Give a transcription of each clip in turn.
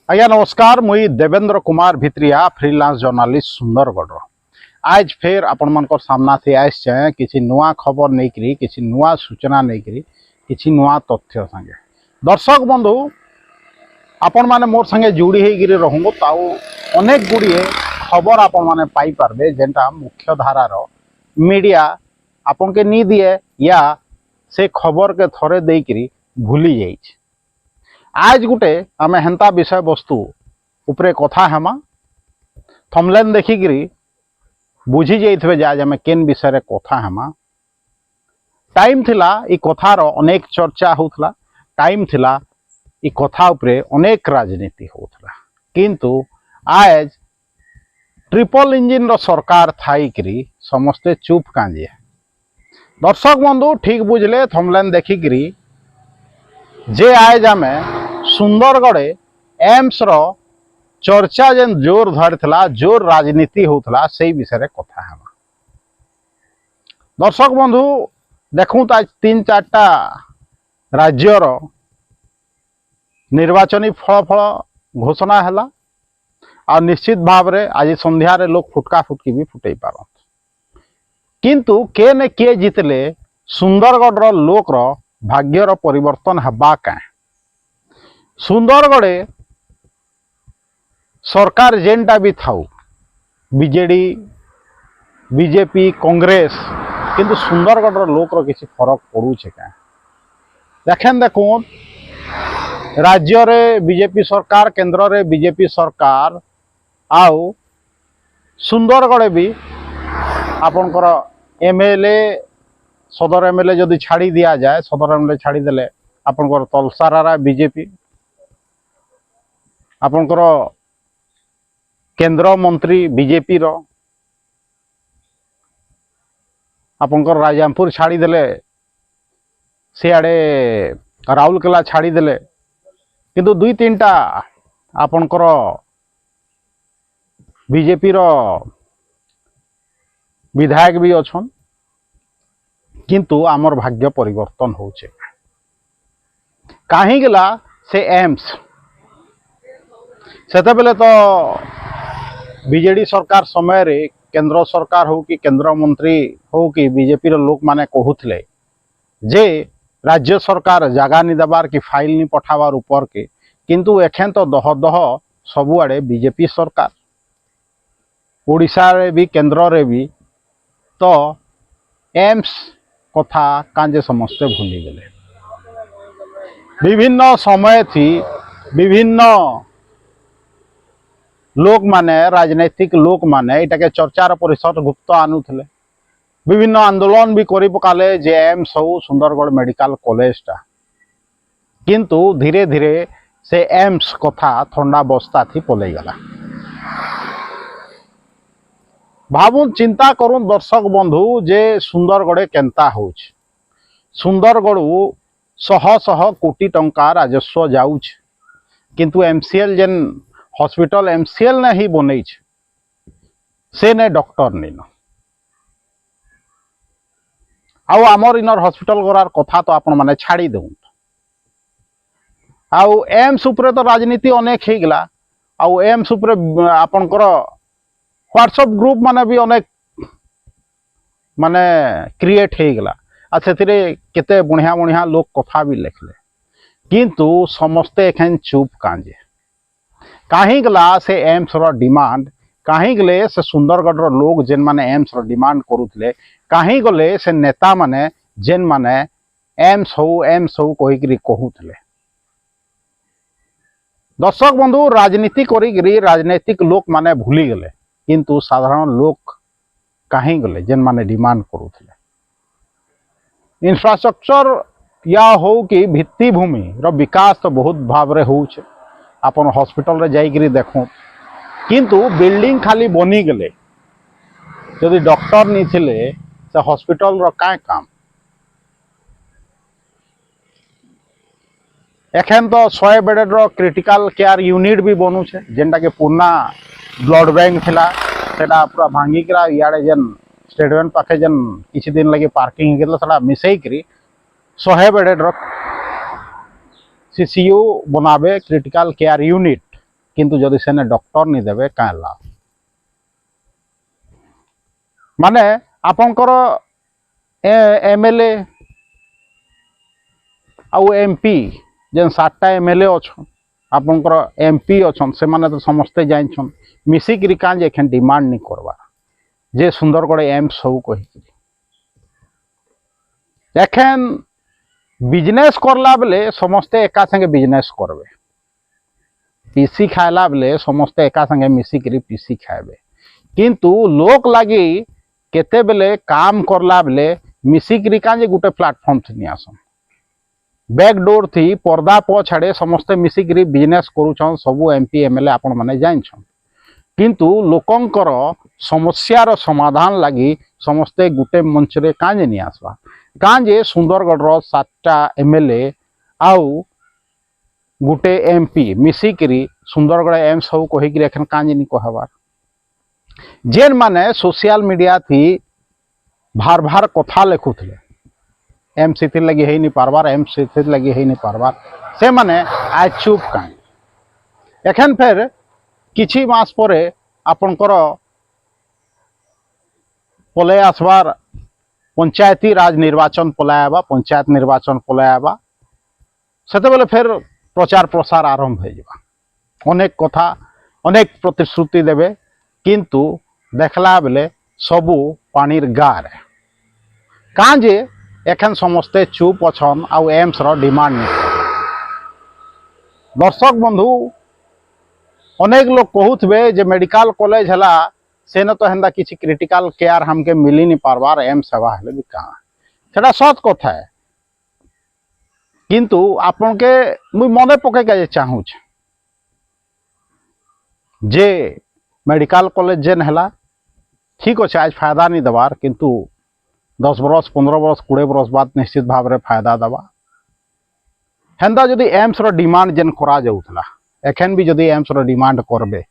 आज्ञा नमस्कार मुई देवेंद्र कुमार भित्रिया फ्रीलांस जर्नालिस्ट सुंदरगढ़। आज फिर आपण मानकर सामना से आए किसी नुआ खबर नहीं करी किसी नुआ सूचना नहीं करी किसी नुआ तथ्य संगे दर्शक बंधु आपण माने मोर संगे जोड़ी होकर रहूँ ताऊ अनेक गुड़िए खबर आपण माने पाई पारबे जेनटा मुख्य धारार मीडिया आपन के नी दिए या से खबर के थरे देकरी भूली जाइए। आज गुटे आमे हेंता विषय वस्तु उपरे कथा हेमा थमलेन देखिकी बुझी जाइए जे आज आमे केन विषय कथा हेमा। टाइम थिला ई कथार अनेक चर्चा होथला, टाइम थिला ई कथा उपरे अनेक राजनीति होथला, किंतु आज ट्रिपल इंजिन रो सरकार थाईकरी समस्ते चुप कांजे। दर्शक बंधु ठीक बुझले थमलेन देखिकी जे आज आमे सुंदरगढ़ एम्स रो चर्चा जेन जोर धरला जोर राजनीति होतला से विषय कथा है। दर्शक बंधु देखूँ तो आज 3-4टा राज्यर निर्वाचनी फल घोषणा है आ निश्चित भाव रे आज संध्यारे लोग फुटका फुटकी भी फुटई पारत, किंतु के ने किए जितले सुंदरगढ़ लोक रो भाग्यर परिवर्तन हबा क्या सुंदरगढ़ सरकार जेनटा भी थाउ बीजेडी बीजेपी कांग्रेस किंतु सुंदरगढ़ लोक रो किसी फरक पड़ूचे क्या देखें देखो राज्य रे बीजेपी सरकार केंद्र रे बीजेपी सरकार आउ सुंदरगढ़ भी आपनकर एमएलए सदर एमएलए जदि छाड़ी दिया जाए सदर एमएलए छाड़ी देले आपनकर तलसारा बीजेपी आपनकर केंद्र मंत्री बीजेपी रो आपनकर राजामपुर छाड़ी देले सियाड़े राउरकेला छाड़ी देले किंतु 2-3टा आपनकर बीजेपी रो विधायक भी अच्छन, किंतु आमर भाग्य परिवर्तन होचे कहीं गला से एम्स सेते बेले तो बीजेडी सरकार समय रे केंद्र सरकार हो कि केंद्र मंत्री हो कि बीजेपी रो लोक माने कहूथले जे राज्य सरकार जगह नहीं देवार कि फाइल नहीं पठावार ऊपर के, किंतु एखें तो दह दह सबुआड़े बीजेपी सरकार ओडिशा रे भी केंद्र रे भी तो एम्स कथा कांजे समस्ते भूली गले। विभिन्न समय थी विभिन्न लोक माने राजनैतिक लोक माने इटाके चर्चार परिसर गुप्त आनुले विभिन्न आंदोलन भी करी पकाले जे एम्स हो सुंदरगढ़ मेडिकल कॉलेजटा, किंतु धीरे धीरे से एम्स कथा थंडा बस्ता थी पलई गला। भावुन चिंता करुन दर्शक बंधु जे सुंदरगढ़ केंता हो सुंदरगढ़ शह शह कोटी टंका राजस्व जाऊछ, किंतु एमसीएल जेन हॉस्पिटल एमसीएल ने ही बन से ने डॉक्टर नहीं न आउ आमर इनर हॉस्पिटल करार कथा तो आपण माने छाड़ी दउन आउ एम्स उपरे तो राजनीति अनेक हो गला आउ एम्स उपरे आपनकर व्हाट्सएप ग्रुप माने भी अनेक माने क्रिएट हो गला आ सेतिरे केते बढ़िया बढ़िया लोक कथा भी लिखले, किंतु समस्ते एखन चुप कांजे कहीं गला से एम्स रो डिमांड कहीं गले से सुंदरगढ़ रो लोग जेन माने एम्स रो डिमांड करूथले कहीं गले से नेता माने जेन माने एम्स हो कहिकरी कहूथले। दर्शक बंधु राजनीति करी राजनीतिक लोक माने भूली गले, किंतु साधारण लोक कहीं गले जेन माने डिमांड करूथले। इंफ्रास्ट्रक्चर या हो कि भित्तिभूमि रो विकास तो बहुत भाव रे होउछे आपन हॉस्पिटल रे जाइकरी देखो, किंतु बिल्डिंग खाली बनी गले यदि डॉक्टर नहीं थिले से हॉस्पिटल रो काय काम। एखन तो 100 बेड रो क्रिटिकल केयर यूनिट भी बनू छे जेनटा के पुरना ब्लड बैंक थिला सेटा पूरा भांगी करा याडे जेन स्टेट बैंक पाखे जेन किछि दिन लगे पार्किंग गेला सेटा मिसई करी 100 बेड रो सीसीयू बनावे क्रिटिकल केयर यूनिट किंतु जदि सेने डॉक्टर नहीं देवे क्या लाभ माने आपनकर एमएलए आउ एमपी जेन 7टा एमएलए अच्छा आपनकर एमपी अच्छा से माने तो समस्ते जान मिसिकी क्या एखें डिमांड नहीं करवा जे सुंदरगढ़ एम्स सब कही एखें बिजनेस करला बेले समस्ते एका संगे बिजनेस करबे पीसी खाइला बेले समस्ते एका संगे मिसिकी पीसी खाइबे किंतु लोक लगी केते बेले काम करला बेले मिसिकी क्या गोटे प्लाटफर्म से नहीं आसन बैकडोर थी पर्दा पछाड़े समस्ते मिसिकी बिजनेस करुछन सबू एमपी एमएलए आपण माने जानछन किंतु लोकंकर समस्यार समाधान लगी समस्ते गोटे मंच रे काजे नहीं आसवा काजे सुंदरगढ़ 7टा एमएलए आउ गोटे एमपी मिसिकी सुंदरगढ़ एम्स सब कहीकि एखन काजे नहीं कहबार जेन माने सोशल मीडिया थी भार भार कथा लिखुले एम से लगी है नहीं पारबार एम से लगी है नहीं पारबार से माने आज चुप कहीं एखन फिर किछि मास परे आपनकर पलै आसबार पंचायती राज निर्वाचन पलायबा पंचायत निर्वाचन पलायबा सेते बेले फिर प्रचार प्रसार आरंभ हो जावा अनेक कथा अनेक प्रतिश्रुति देवे किंतु देखला बेले सबू पानीर गार काजे एखन समस्ते चुप अछन आउ एम्स रो डिमांड नहीं दर्शक बंधु अनेक लोग कहूथे जे मेडिकल कॉलेज है सेन तो हेन्दा किसी क्रिटिकल केयर हमके मिली नहीं पारबार एम्स सेवा हेले भी कहाँ सेटा सत कथा है किंतु आपन के मुई मने पके के चाहूँ जे मेडिकल कॉलेज जेन है ठीक अच्छे आज फायदा नहीं देवार किंतु 10 बरस 15 बरस 20 बरस बाद निश्चित भाव में फायदा देवा हेन्दा जदि एम्स रो डिमांड जेन करा जाउथला एखन भी जदि एम्स रो डिमांड करबे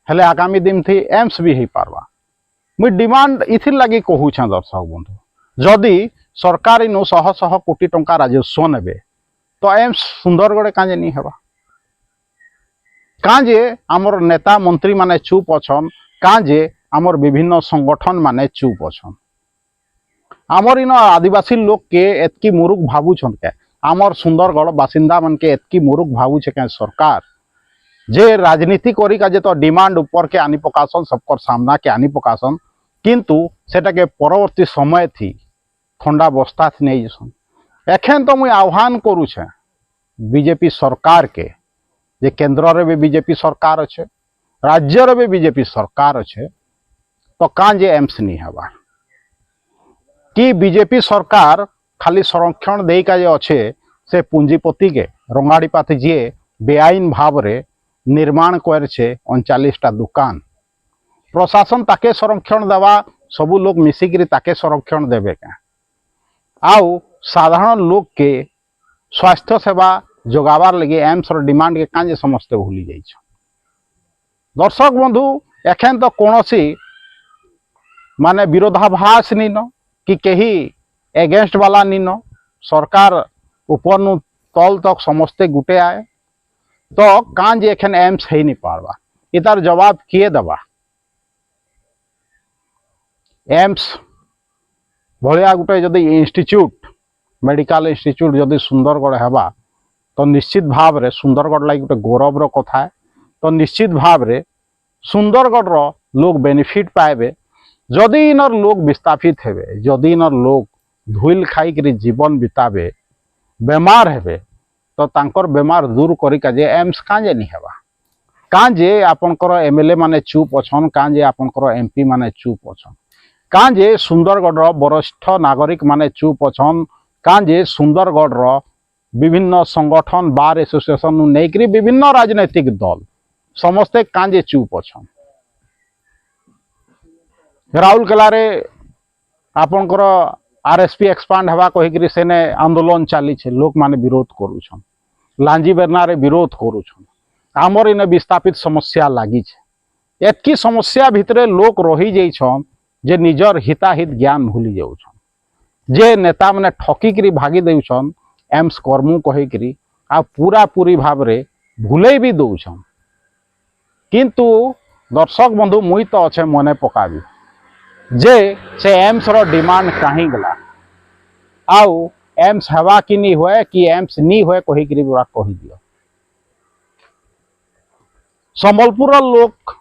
हेले आगामी दिन थी एम्स भी हो पारवा मुई डिमांड इथिर लगी कहूँ दर्शक बंधु जदि सरकार इनु 100 कोटी टंका राजस्व नेबे तो एम्स सुंदरगढ़ काजे नहीं हेबा काजे आमर नेता मंत्री माने चुप अछन काजे आमर विभिन्न संगठन माने चुप अछन आमर इन आदिवासी लोक के एतकी मुरुख भावुछन के आमर सुंदरगढ़ बासिंदा मन के एतकी मुरुख भावुछे के सरकार जे राजनीति करी का जे तो डिमांड ऊपर के आनी पकासन सबकर सामना के आनी पकासन किंतु सेटा के परवर्ती समय थी ठंडा बस्ता थी नहीं जसन एखन तो मुई आह्वान करूछे बीजेपी सरकार के जे केंद्र रे भी बीजेपी सरकार अच्छे राज्य रे भी बीजेपी सरकार अच्छे तो कां जे एम्स नहीं हवा कि बीजेपी सरकार खाली संरक्षण दे का जे अच्छे से पूंजीपति के रंगाड़ी पाती जी बेआईन भाव रे निर्माण कर 39टा दुकान प्रशासन ताके संरक्षण देवा सबू लोग मिसिकी ताके संरक्षण देवे क्या आउ साधारण लोग के स्वास्थ्य सेवा जोगावार लगे एम्स रो डिमांड के काजे समस्ते भूली जाइछ दर्शक बंधु एखन तो कौनसी माने विरोधाभास नहीं न कि कहीं एगेंस्ट वाला नहीं न सरकार ऊपर नु तल तक समस्ते गुटे आए तो कां जे एखन एम्स है नहीं पारवा इतार जवाब किए दबा एम्स भलिया गोटे जदि इंस्टीट्यूट मेडिकल इंस्टीट्यूट जदि सुंदरगढ़ हेबा तो निश्चित भाव रे सुंदरगढ़ लगी गोटे गौरवर कथा है तो निश्चित भाव रे सुंदरगढ़ रो लोग बेनिफिट पाइबे जदि इनर लोग विस्थापित हेबे जदि इनर लोग धुल खाई करी जीवन बिताबे बेमार हेबे तो तांकर बेमार दूर करिका जे एम्स काजे नहीं हेबा काजे आपनकर एमएलए माने चुप अछन काजे आपनकर एमपी माने चुप अछन काजे सुंदरगढ़ वरिष्ठ नागरिक माने चुप अछन काजे सुंदरगढ़ विभिन्न संगठन बार एसोसिएशन नहींकरी विभिन्न राजनैतिक दल समस्ते काजे चुप अछन राउरकेला रे आपनकर आरएसपी एक्सपांड हवा कहीकि सेने आंदोलन चली लोक माने विरोध करुछन लांजी बेरना रे विरोध करुछन आमर इने विस्थापित समस्या लगी एतकी समस्या भितरे लोक रही जाइछन जे निजर हिताहित ज्ञान भूली जाउछन जे नेता माने ठकिकरी भागी देउछन एम्स कर्मू कहीकि आ पूरा पूरी भाव रे भूले भी दउछन किंतु दर्शक बंधु मुई तो अच्छे मने पकाबी जे से एम्स रो डिमांड कहीं गला आउ एम्स हवा कि नहीं हुए कि एम्स नहीं हुए कही पूरा कही दियो। संबलपुर लोक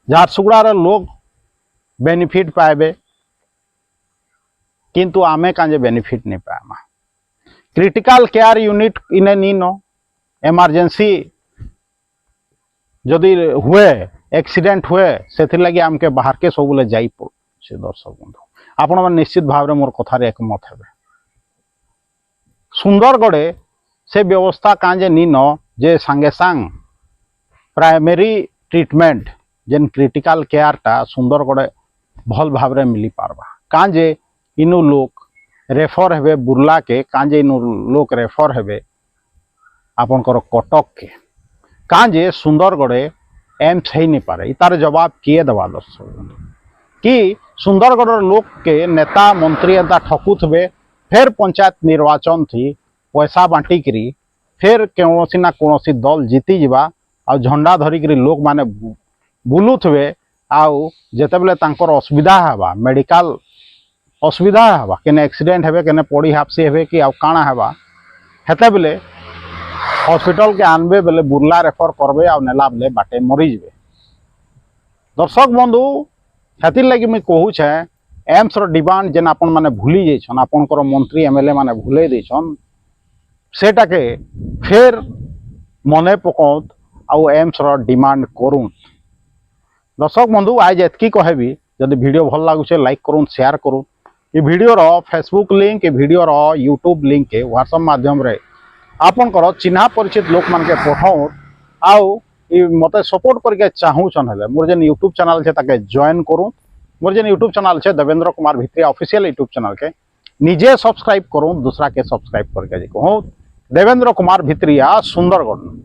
झारसुगुड़ार लोग बेनिफिट पाइबे किंतु आमे कांजे बेनिफिट नहीं पाएमा। क्रिटिकल केयर यूनिट इने नी नो इमरजेंसी जदि हुए एक्सीडेंट हुए से लगी आमके बाहर के सबुले जाई पड़े। दर्शक बंधु आपण मैंने निश्चित भाव मोर कथार एकमत हे। सुंदरगढ़े से व्यवस्था कांजे नी न जे सांगे सांग प्राइमरी ट्रीटमेंट जेन क्रिटिकल केयर टा सुंदरगढ़े भल भाव मिली पारबा। कांजे इनु लोक रेफर हेबे बुर्ला के कांजे इनु लोक रेफर हेबे आपनकर कटक के कांजे सुंदरगढ़े एम्स है नहीं पारे। तार जवाब किए दवा दर्शक कि सुंदरगढ़ लोक के नेता मंत्री एंता ठकुथबे फिर पंचायत निर्वाचन थी पैसा बांटिकी फिर कौन ना कौन दल जीति जावा आ झंडा धरिकी लोक माने बुलुथबे आउ जेते बेले तांकर असुविधा हेबा मेडिकल असुविधा हेबा केने एक्सीडेंट हेबे केने पड़ी हापसी हेबे कि आउ काଣା हेबा हेते बेले हॉस्पिटल के आनबे बेले बुर्ला रेफर करबे आ नेला बेले बाटे मरी जबे। दर्शक बंधु हेतिर लगी मुई कहू छे एम्स रो डिमांड जेन आपन माने भूली जाइछन आपनकर मंत्री एमएलए माने भूले दैछन सेटा के फिर मने पकौत आउ एम्स रो डिमांड करूँ। दर्शक बंधु आज एतकी कहबी जदि वीडियो भल लागुचे लाइक करूँ शेयर करूँ। ये वीडियो रो फेसबुक लिंक ये वीडियो रो यूट्यूब लिंक के व्हाट्सएप माध्यम रे आपनकर चिन्हा परिचित लोक मान के पठाओ आउ मते सपोर्ट करके चाहूछन हेले मोर जेन यूट्यूब चैनल छे ताके जॉइन करूँ। मोर जेन यूट्यूब चैनल छे Devendra Kumar Bhitriya official YouTube channel के निजे सब्सक्राइब करूँ दूसरा के सब्सक्राइब करके कहूँ देवेंद्र कुमार भित्रिया सुंदरगढ़।